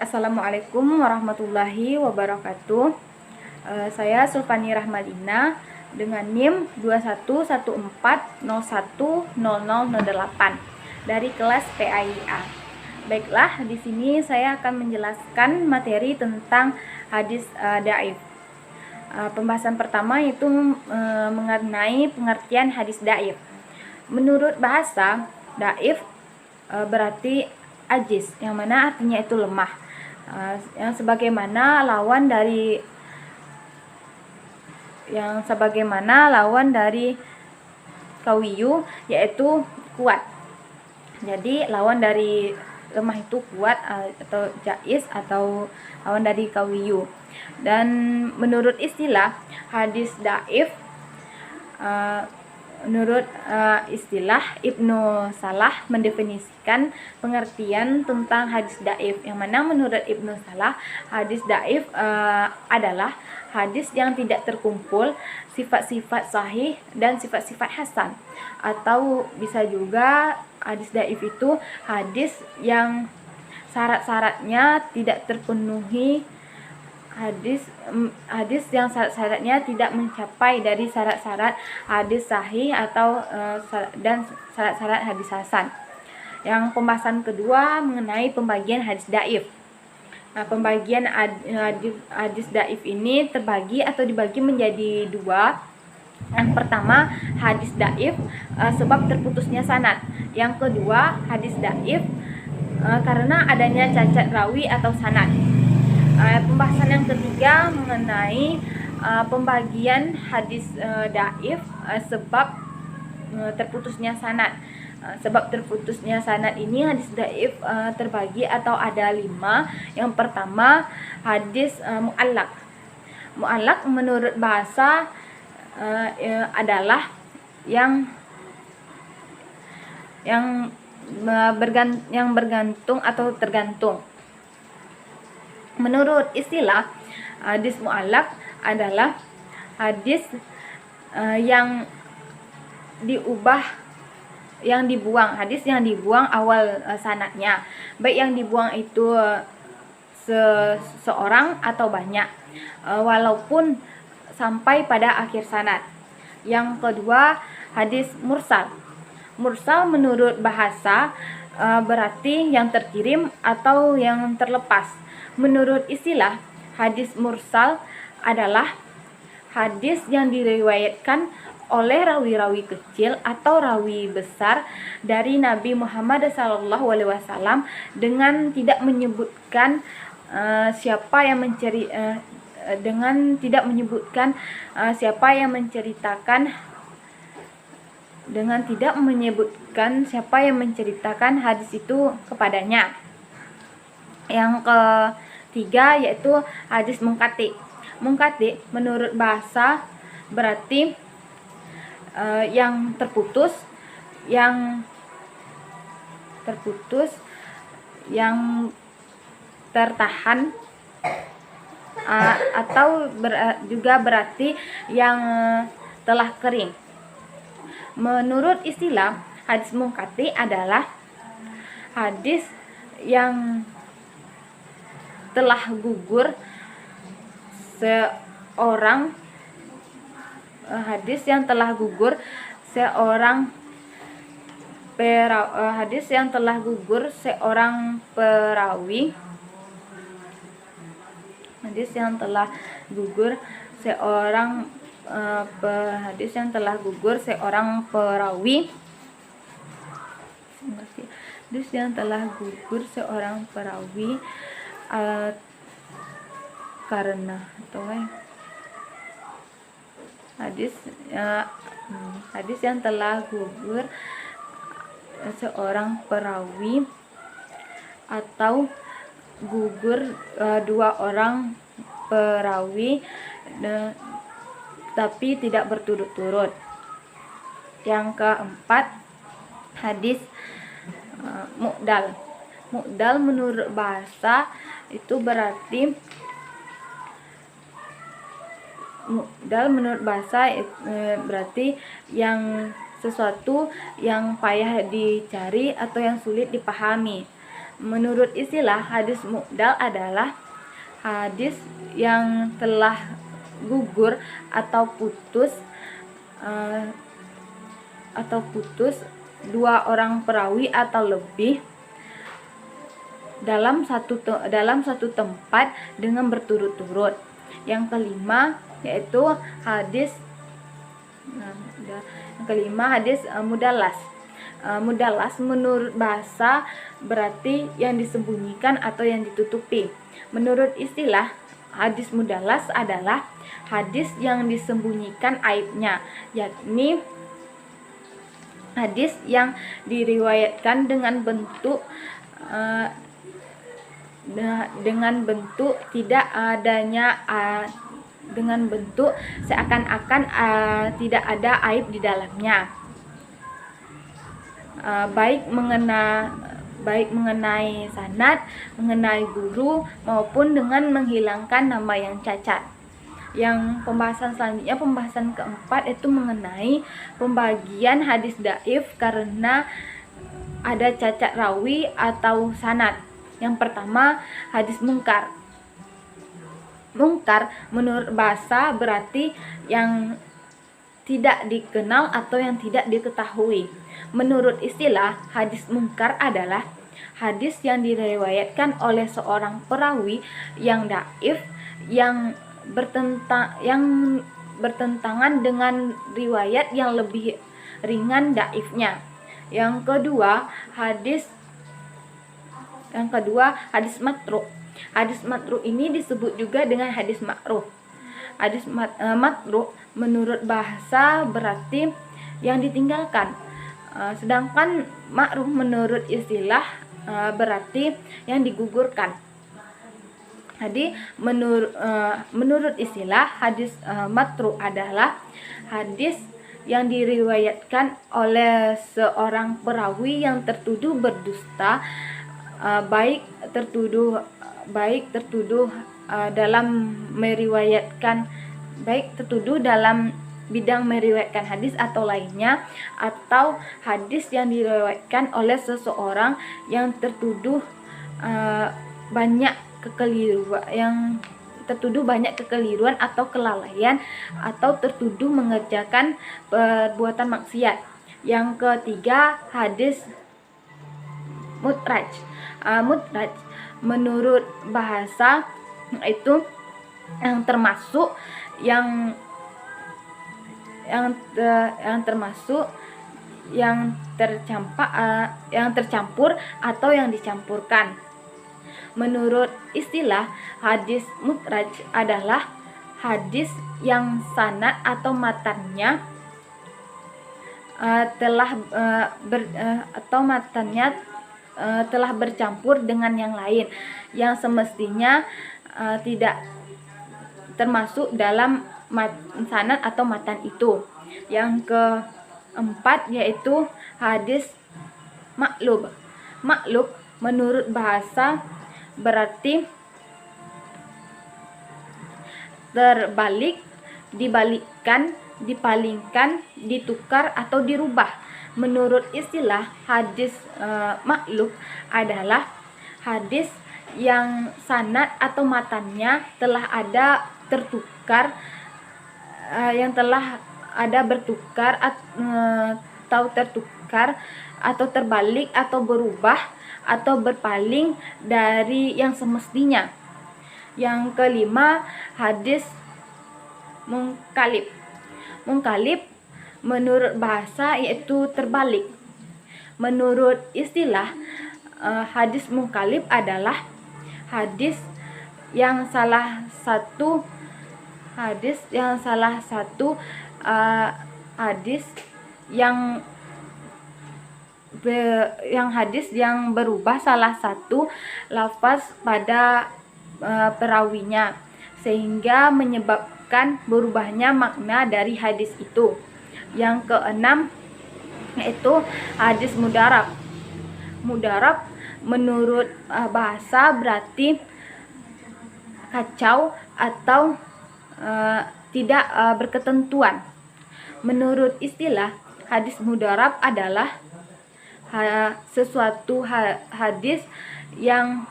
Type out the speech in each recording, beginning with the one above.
Assalamualaikum warahmatullahi wabarakatuh. Saya Sulfani Rahmadina dengan NIM 2114010008 dari kelas PAIA. Baiklah, di sini saya akan menjelaskan materi tentang hadis dhaif. Pembahasan pertama itu mengenai pengertian hadis dhaif. Menurut bahasa, dhaif berarti ajis, yang mana artinya itu lemah. Yang sebagaimana lawan dari kawiyu, yaitu kuat. Jadi lawan dari lemah itu kuat, atau jais, atau lawan dari kawiyu. Dan menurut istilah hadis dhaif, menurut istilah Ibnu Salah mendefinisikan pengertian tentang hadis dhaif, yang mana menurut Ibnu Salah hadis dhaif adalah hadis yang tidak terkumpul sifat-sifat sahih dan sifat-sifat hasan, atau bisa juga hadis dhaif itu hadis yang syarat-syaratnya tidak terpenuhi, hadis yang syarat-syaratnya tidak mencapai dari syarat-syarat hadis sahih atau dan syarat-syarat hadis hasan. Yang pembahasan kedua mengenai pembagian hadis dhaif. Pembagian hadis dhaif ini terbagi atau dibagi menjadi dua. Yang pertama, hadis dhaif sebab terputusnya sanad. Yang kedua, hadis dhaif karena adanya cacat rawi atau sanad. Pembahasan yang ketiga mengenai pembagian hadis dhaif sebab terputusnya sanad. Sebab terputusnya sanad ini hadis dhaif terbagi atau ada 5. Yang pertama, hadis mu'allaq. Mu'allaq menurut bahasa adalah yang bergantung atau tergantung. Menurut istilah, hadis mu'allaq adalah hadis yang dibuang, hadis yang dibuang awal sanadnya, baik yang dibuang itu seorang atau banyak, walaupun sampai pada akhir sanad. Yang kedua, hadis mursal. Mursal menurut bahasa berarti yang terkirim atau yang terlepas. Menurut istilah, hadis mursal adalah hadis yang diriwayatkan oleh rawi-rawi kecil atau rawi besar dari Nabi Muhammad SAW dengan tidak menyebutkan siapa yang menceritakan hadis itu kepadanya. Yang ketiga yaitu hadis munqati. Munqati menurut bahasa berarti yang terputus, yang tertahan, atau juga berarti yang telah kering. Menurut istilah, hadis munqati adalah hadis yang telah gugur seorang hadis yang telah gugur seorang perawi, karena hadis yang telah gugur seorang perawi atau gugur dua orang perawi tapi tidak berturut-turut. Yang keempat, hadis mu'dal. Mu'dal menurut bahasa itu berarti yang sesuatu yang payah dicari atau yang sulit dipahami. Menurut istilah, hadis mu'dal adalah hadis yang telah gugur atau putus dua orang perawi atau lebih dalam satu tempat dengan berturut-turut. Yang kelima yaitu hadis mudallas. Mudallas menurut bahasa berarti yang disembunyikan atau yang ditutupi. Menurut istilah, hadis mudallas adalah hadis yang disembunyikan aibnya, yakni hadis yang diriwayatkan dengan bentuk seakan-akan tidak ada aib di dalamnya, baik mengenai sanad, mengenai guru, maupun dengan menghilangkan nama yang cacat. Yang pembahasan selanjutnya, pembahasan keempat, itu mengenai pembagian hadis dhaif karena ada cacat rawi atau sanad. Yang pertama, hadis mungkar. Mungkar menurut bahasa berarti yang tidak dikenal atau yang tidak diketahui. Menurut istilah, hadis mungkar adalah hadis yang diriwayatkan oleh seorang perawi yang dhaif, yang bertentangan dengan riwayat yang lebih ringan dhaifnya. Yang kedua, hadis matru'. Hadis matru' ini disebut juga dengan hadis makruh. Hadis matru' menurut bahasa berarti yang ditinggalkan. Sedangkan makruh menurut istilah berarti yang digugurkan. Jadi menurut istilah, hadis matru' adalah hadis yang diriwayatkan oleh seorang perawi yang tertuduh berdusta, baik tertuduh dalam bidang meriwayatkan hadis atau lainnya, atau hadis yang diriwayatkan oleh seseorang yang tertuduh banyak kekeliruan atau kelalaian, atau tertuduh mengerjakan perbuatan maksiat. Yang ketiga, hadis mudraj. Mudraj menurut bahasa itu yang termasuk yang tercampur atau yang dicampurkan. Menurut istilah, hadis mudraj adalah hadis yang sanad atau matannya telah bercampur dengan yang lain, yang semestinya tidak termasuk dalam sanad atau matan itu. Yang keempat yaitu hadis maqlub. Maqlub menurut bahasa berarti terbalik, dibalikkan, dipalingkan, ditukar atau dirubah. Menurut istilah, hadis maqlub adalah hadis yang sanad atau matannya telah ada bertukar atau terbalik atau berubah atau berpaling dari yang semestinya. Yang kelima, hadis mungkalib. Mungkalib menurut bahasa yaitu terbalik. Menurut istilah, hadis mungkalib adalah hadis yang salah satu hadis yang berubah salah satu lafaz pada perawinya, sehingga menyebabkan berubahnya makna dari hadis itu. Yang keenam yaitu hadis mudarab. Mudarab menurut bahasa berarti kacau atau tidak berketentuan. Menurut istilah, hadis mudarab adalah sesuatu hadis yang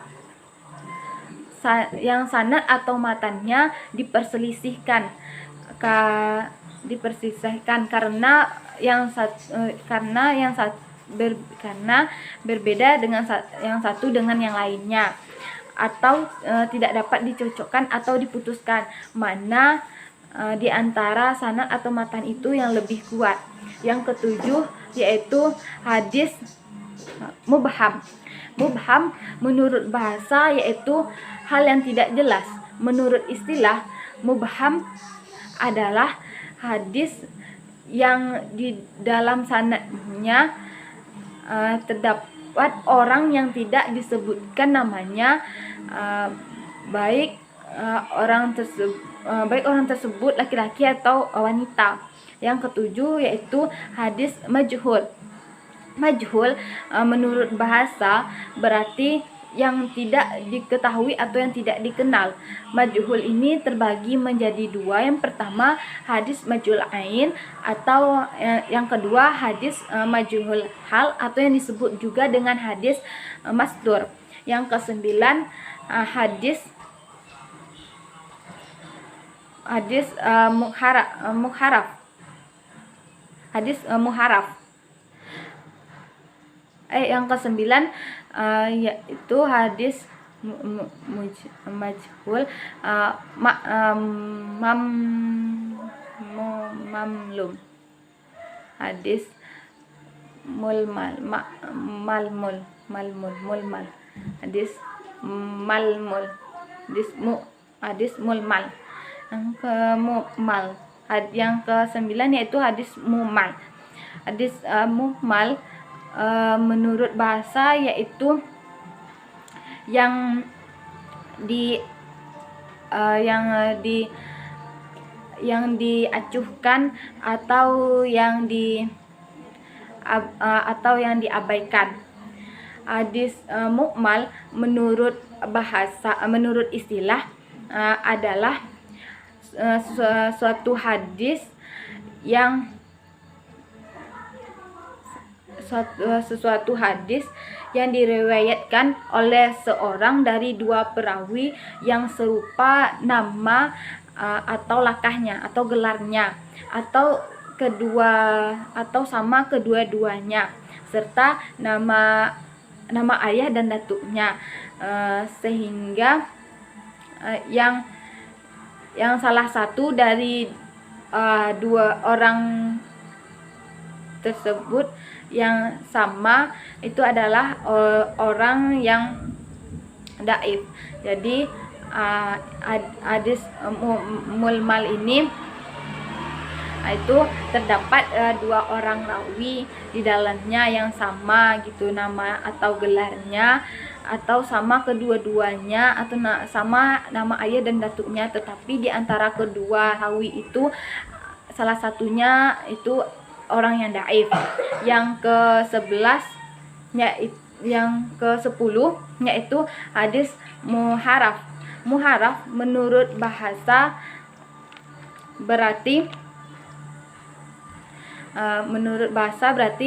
sanad atau matannya diperselisihkan karena berbeda dengan yang satu dengan yang lainnya, atau tidak dapat dicocokkan atau diputuskan mana di antara sanad atau matan itu yang lebih kuat. Yang ketujuh yaitu hadis mubham. Mubham menurut bahasa yaitu hal yang tidak jelas. Menurut istilah, mubham adalah hadis yang di dalam sanadnya terdapat orang yang tidak disebutkan namanya, baik orang tersebut laki-laki atau wanita. Yang ketujuh yaitu hadis majhul. Majhul menurut bahasa berarti yang tidak diketahui atau yang tidak dikenal. Majhul ini terbagi menjadi dua. Yang pertama hadis majhul ain, atau yang kedua hadis majhul hal, atau yang disebut juga dengan hadis masdur. Yang kesembilan hadis muharaf. Hadis muharaf. Yang kesembilan yaitu hadis majhul mamlum. Hadis mulmal. Hadis malmul. Hadis mulmal. Yang ke-9 yaitu hadis mumal. Hadis mumal menurut bahasa yaitu yang diacuhkan atau yang diabaikan. Hadis mukmal menurut istilah adalah suatu hadis yang diriwayatkan oleh seorang dari dua perawi yang serupa nama atau lakahnya atau gelarnya, atau sama kedua-duanya, serta nama ayah dan datuknya, sehingga yang salah satu dari dua orang tersebut yang sama itu adalah orang yang dhaif. Jadi hadis mulmal ini itu terdapat dua orang rawi di dalamnya yang sama gitu nama atau gelarnya, atau sama kedua-duanya, atau sama nama ayah dan datuknya, tetapi di antara kedua rawi itu salah satunya itu orang yang dhaif. Yang ke-11 yaitu hadis muharaf. Muharaf menurut bahasa berarti